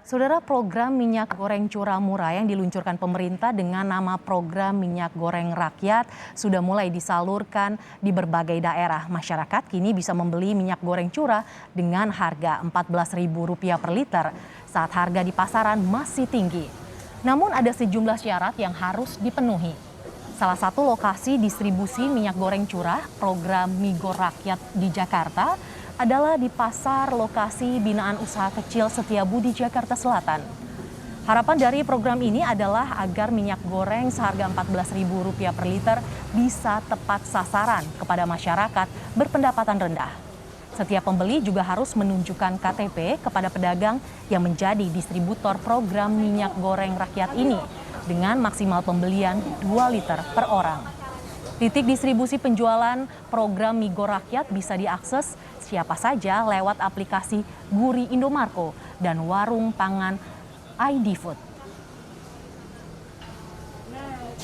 Saudara, program minyak goreng curah murah yang diluncurkan pemerintah dengan nama program minyak goreng rakyat sudah mulai disalurkan di berbagai daerah. Masyarakat kini bisa membeli minyak goreng curah dengan harga Rp14.000 per liter saat harga di pasaran masih tinggi. Namun ada sejumlah syarat yang harus dipenuhi. Salah satu lokasi distribusi minyak goreng curah program Migo Rakyat di Jakarta adalah di pasar lokasi binaan usaha kecil Setiabudi Jakarta Selatan. Harapan dari program ini adalah agar minyak goreng seharga Rp14.000 per liter bisa tepat sasaran kepada masyarakat berpendapatan rendah. Setiap pembeli juga harus menunjukkan KTP kepada pedagang yang menjadi distributor program minyak goreng rakyat ini dengan maksimal pembelian 2 liter per orang. Titik distribusi penjualan program Migo Rakyat bisa diakses siapa saja lewat aplikasi Guri Indomarko dan warung pangan ID Food.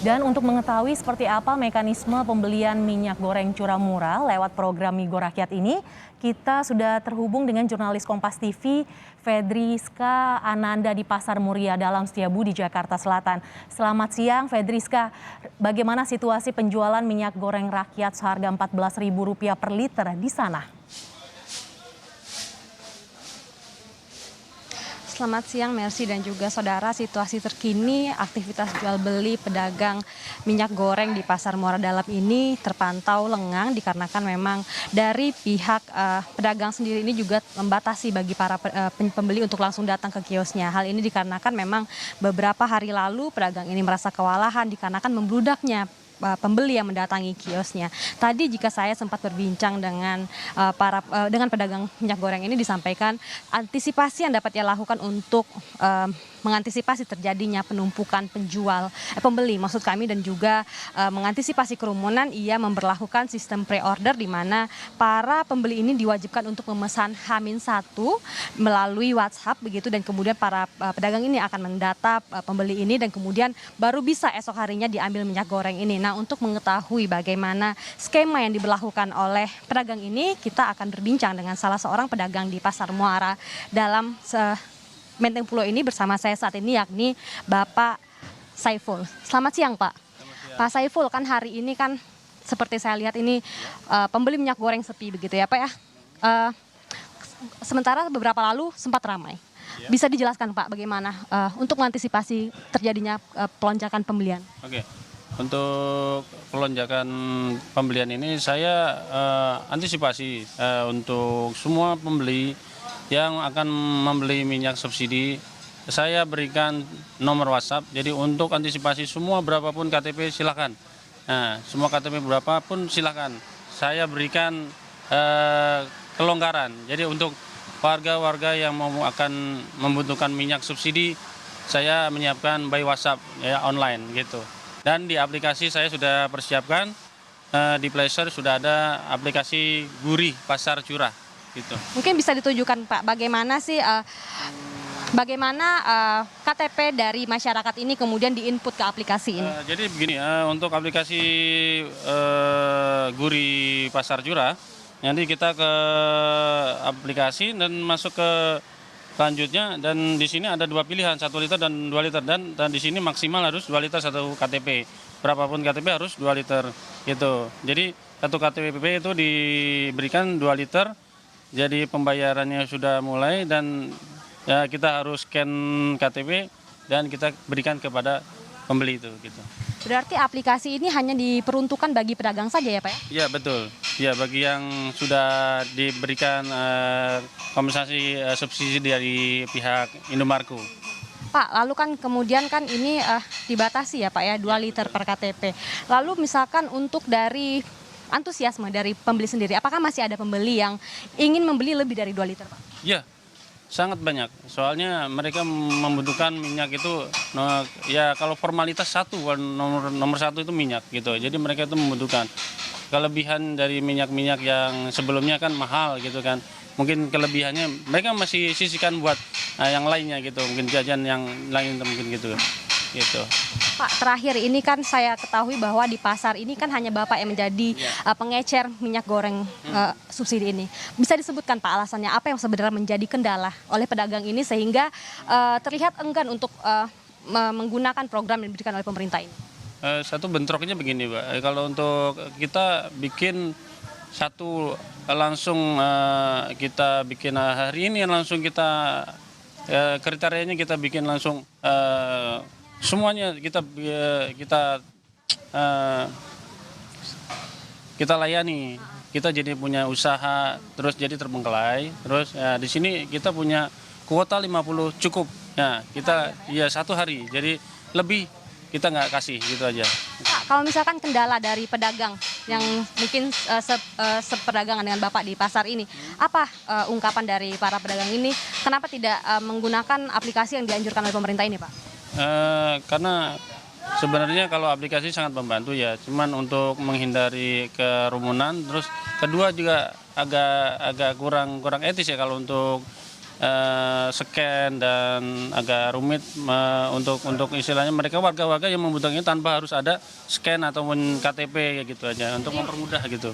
Dan untuk mengetahui seperti apa mekanisme pembelian minyak goreng curah murah lewat program Migo Rakyat ini, kita sudah terhubung dengan jurnalis Kompas TV, Fedriska Ananda di Pasar Muria Dalam Setiabudi, Jakarta Selatan. Selamat siang, Fedriska. Bagaimana situasi penjualan minyak goreng rakyat seharga Rp14.000 per liter di sana? Selamat siang Mercy dan juga saudara. Situasi terkini aktivitas jual beli pedagang minyak goreng di Pasar Muara Dalam ini terpantau lengang dikarenakan memang dari pihak pedagang sendiri ini juga membatasi bagi para pembeli untuk langsung datang ke kiosnya. Hal ini dikarenakan memang beberapa hari lalu pedagang ini merasa kewalahan dikarenakan membludaknya pembeli yang mendatangi kiosnya. Tadi jika saya sempat berbincang dengan dengan pedagang minyak goreng ini disampaikan antisipasi yang dapat ia lakukan untuk mengantisipasi terjadinya penumpukan pembeli maksud kami dan juga mengantisipasi kerumunan. Ia memberlakukan sistem pre-order di mana para pembeli ini diwajibkan untuk memesan H-1 melalui WhatsApp begitu, dan kemudian para pedagang ini akan mendata pembeli ini dan kemudian baru bisa esok harinya diambil minyak goreng ini. Nah, untuk mengetahui bagaimana skema yang diberlakukan oleh pedagang ini, kita akan berbincang dengan salah seorang pedagang di Pasar Muara Dalam Menteng Pulo ini bersama saya saat ini, yakni Bapak Saiful. Selamat siang, Pak. Selamat siang. Pak Saiful, kan hari ini kan seperti saya lihat ini pembeli minyak goreng sepi begitu ya, Pak ya. Sementara beberapa lalu sempat ramai. Ya. Bisa dijelaskan Pak bagaimana untuk mengantisipasi terjadinya pelonjakan pembelian? Oke. Untuk pelonjakan pembelian ini saya antisipasi untuk semua pembeli yang akan membeli minyak subsidi, saya berikan nomor WhatsApp. Jadi untuk antisipasi semua berapapun KTP silakan. Nah, semua KTP berapapun silakan. Saya berikan kelonggaran. Jadi untuk warga-warga yang akan membutuhkan minyak subsidi, saya menyiapkan by WhatsApp ya, online gitu. Dan di aplikasi saya sudah persiapkan, di Play Store sudah ada aplikasi Guri Pasar Curah gitu. Mungkin bisa ditunjukkan Pak bagaimana sih KTP dari masyarakat ini kemudian diinput ke aplikasi ini? Jadi begini, untuk aplikasi Guri Pasar Curah, nanti kita ke aplikasi dan masuk ke selanjutnya, dan di sini ada dua pilihan, 1 liter dan 2 liter, dan di sini maksimal harus 2 liter satu KTP. Berapapun KTP harus 2 liter gitu. Jadi satu KTP itu diberikan 2 liter. Jadi pembayarannya sudah mulai dan ya kita harus scan KTP dan kita berikan kepada pembeli itu gitu. Berarti aplikasi ini hanya diperuntukkan bagi pedagang saja ya Pak ya? Iya betul. Ya, bagi yang sudah diberikan kompensasi subsidi dari pihak Indomarko. Pak, lalu kan kemudian kan ini dibatasi ya Pak ya, 2 liter per KTP. Lalu misalkan untuk dari antusiasme dari pembeli sendiri, apakah masih ada pembeli yang ingin membeli lebih dari 2 liter Pak? Ya, sangat banyak. Soalnya mereka membutuhkan minyak itu, ya kalau formalitas nomor satu itu minyak gitu. Jadi mereka itu membutuhkan. Kelebihan dari minyak-minyak yang sebelumnya kan mahal gitu kan. Mungkin kelebihannya mereka masih sisihkan buat yang lainnya gitu. Mungkin jajan yang lain mungkin gitu. gitu. Pak, terakhir ini kan saya ketahui bahwa di pasar ini kan hanya Bapak yang menjadi pengecer minyak goreng subsidi ini. Bisa disebutkan Pak alasannya apa yang sebenarnya menjadi kendala oleh pedagang ini sehingga terlihat enggan untuk menggunakan program yang diberikan oleh pemerintah ini? Satu bentroknya begini, Pak. Kalau untuk kita bikin satu langsung kita bikin hari ini langsung kita kriterianya kita bikin langsung semuanya kita layani. Kita jadi punya usaha terus jadi terbengkelai. Terus ya, di sini kita punya kuota 50 cukup. Ya, kita ya 1 hari. Jadi lebih kita nggak kasih gitu aja. Pak, kalau misalkan kendala dari pedagang yang mungkin seperdagangan dengan Bapak di pasar ini, apa ungkapan dari para pedagang ini? Kenapa tidak menggunakan aplikasi yang dianjurkan oleh pemerintah ini, Pak? Karena sebenarnya kalau aplikasi sangat membantu ya, cuman untuk menghindari kerumunan, terus kedua juga agak kurang etis ya kalau untuk scan dan agak rumit untuk istilahnya mereka warga-warga yang membutuhkannya tanpa harus ada scan ataupun KTP kayak gitu aja untuk mempermudah gitu.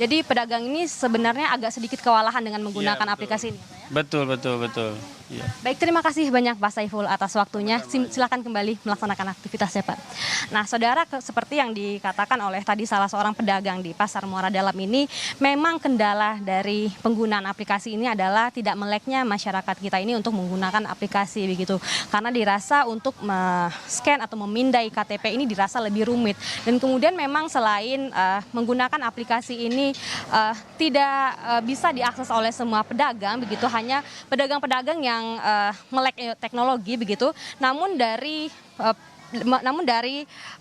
Jadi pedagang ini sebenarnya agak sedikit kewalahan dengan menggunakan aplikasi ini, Pak, ya? Betul. Ya. Baik, terima kasih banyak Pak Saiful atas waktunya. Silakan kembali melaksanakan aktivitasnya, Pak. Nah, saudara, seperti yang dikatakan oleh tadi salah seorang pedagang di Pasar Muara Dalam ini, memang kendala dari penggunaan aplikasi ini adalah tidak meleknya masyarakat kita ini untuk menggunakan aplikasi begitu. Karena dirasa untuk scan atau memindai KTP ini dirasa lebih rumit. Dan kemudian memang selain menggunakan aplikasi ini tidak bisa diakses oleh semua pedagang begitu, hanya pedagang-pedagang yang melek teknologi begitu. Namun dari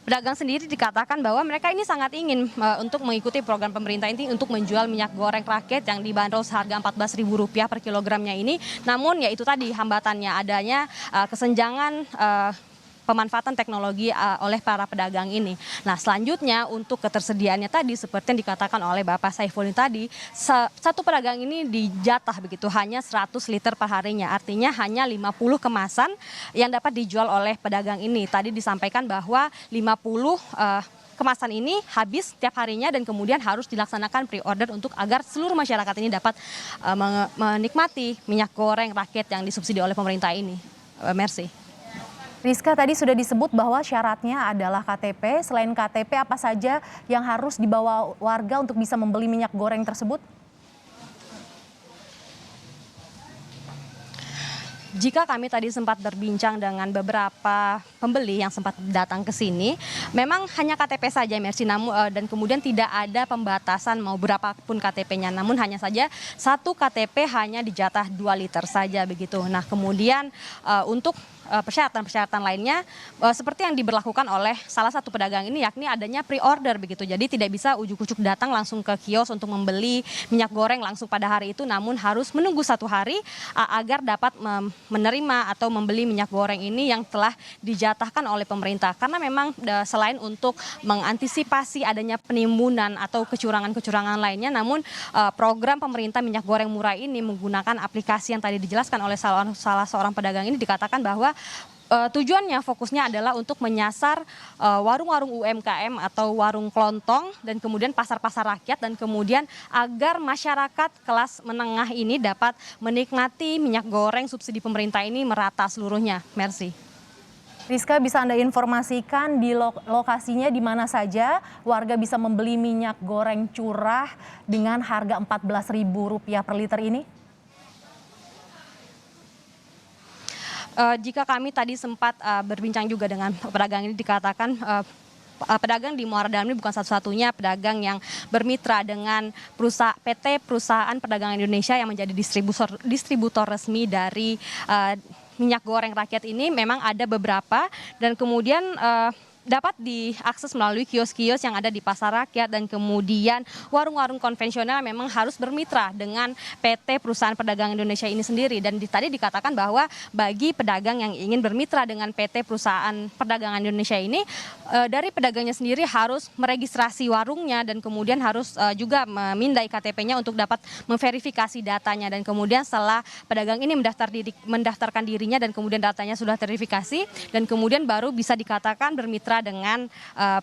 pedagang sendiri dikatakan bahwa mereka ini sangat ingin untuk mengikuti program pemerintah ini untuk menjual minyak goreng rakyat yang dibanderol seharga Rp14.000 per kilogramnya ini. Namun ya itu tadi hambatannya adanya kesenjangan pemanfaatan teknologi oleh para pedagang ini. Nah, selanjutnya untuk ketersediaannya tadi seperti yang dikatakan oleh Bapak Saiful tadi, satu pedagang ini dijatah begitu hanya 100 liter per harinya. Artinya hanya 50 kemasan yang dapat dijual oleh pedagang ini. Tadi disampaikan bahwa 50 kemasan ini habis setiap harinya dan kemudian harus dilaksanakan pre-order untuk agar seluruh masyarakat ini dapat menikmati minyak goreng rakyat yang disubsidi oleh pemerintah ini. Merci. Rizka, tadi sudah disebut bahwa syaratnya adalah KTP. Selain KTP, apa saja yang harus dibawa warga untuk bisa membeli minyak goreng tersebut? Jika kami tadi sempat berbincang dengan beberapa pembeli yang sempat datang ke sini, memang hanya KTP saja, Mercy, dan kemudian tidak ada pembatasan mau berapapun KTP-nya, namun hanya saja satu KTP hanya dijatah 2 liter saja begitu. Nah, kemudian untuk persyaratan-persyaratan lainnya seperti yang diberlakukan oleh salah satu pedagang ini, yakni adanya pre-order begitu. Jadi tidak bisa ujuk-ujuk datang langsung ke kios untuk membeli minyak goreng langsung pada hari itu, namun harus menunggu 1 hari agar dapat menerima atau membeli minyak goreng ini yang telah dijatahkan oleh pemerintah. Karena memang selain untuk mengantisipasi adanya penimbunan atau kecurangan-kecurangan lainnya, namun program pemerintah minyak goreng murah ini menggunakan aplikasi yang tadi dijelaskan oleh salah seorang pedagang ini, dikatakan bahwa tujuannya fokusnya adalah untuk menyasar warung-warung UMKM atau warung kelontong dan kemudian pasar-pasar rakyat, dan kemudian agar masyarakat kelas menengah ini dapat menikmati minyak goreng subsidi pemerintah ini merata seluruhnya. Merci. Rizka, bisa Anda informasikan di lokasinya di mana saja warga bisa membeli minyak goreng curah dengan harga Rp14.000 per liter ini? Jika kami tadi sempat berbincang juga dengan pedagang ini, dikatakan pedagang di Muara Dalam ini bukan satu-satunya pedagang yang bermitra dengan PT Perusahaan Perdagangan Indonesia yang menjadi distributor resmi dari minyak goreng rakyat ini. Memang ada beberapa, dan kemudian dapat diakses melalui kios-kios yang ada di pasar rakyat, dan kemudian warung-warung konvensional memang harus bermitra dengan PT Perusahaan Perdagangan Indonesia ini sendiri. Dan tadi dikatakan bahwa bagi pedagang yang ingin bermitra dengan PT Perusahaan Perdagangan Indonesia ini, dari pedagangnya sendiri harus meregistrasi warungnya dan kemudian harus juga memindai KTP-nya untuk dapat memverifikasi datanya. Dan kemudian setelah pedagang ini mendaftarkan dirinya dan kemudian datanya sudah terverifikasi, dan kemudian baru bisa dikatakan bermitra dengan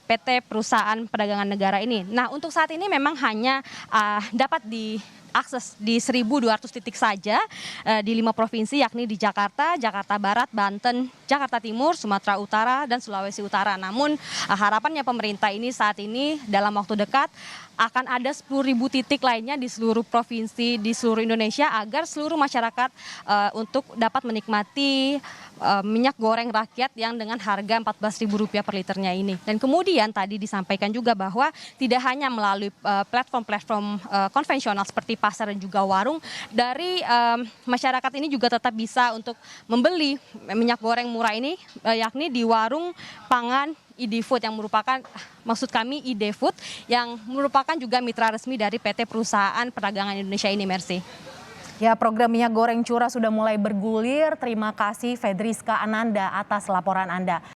PT Perusahaan Perdagangan Negara ini. Nah, untuk saat ini memang hanya dapat diakses di 1.200 titik saja di 5 provinsi, yakni di Jakarta, Jakarta Barat, Banten, Jakarta Timur, Sumatera Utara, dan Sulawesi Utara. Namun harapannya pemerintah ini saat ini dalam waktu dekat akan ada 10.000 titik lainnya di seluruh provinsi di seluruh Indonesia agar seluruh masyarakat untuk dapat menikmati minyak goreng rakyat yang dengan harga Rp14.000 per liternya ini. Dan kemudian tadi disampaikan juga bahwa tidak hanya melalui platform-platform konvensional seperti pasar dan juga warung, dari masyarakat ini juga tetap bisa untuk membeli minyak goreng murah ini, yakni di warung pangan ID Food yang merupakan, maksud kami ID Food, yang merupakan juga mitra resmi dari PT Perusahaan Perdagangan Indonesia ini, Mercy. Ya, program minyak goreng curah sudah mulai bergulir. Terima kasih Fedriska Ananda atas laporan Anda.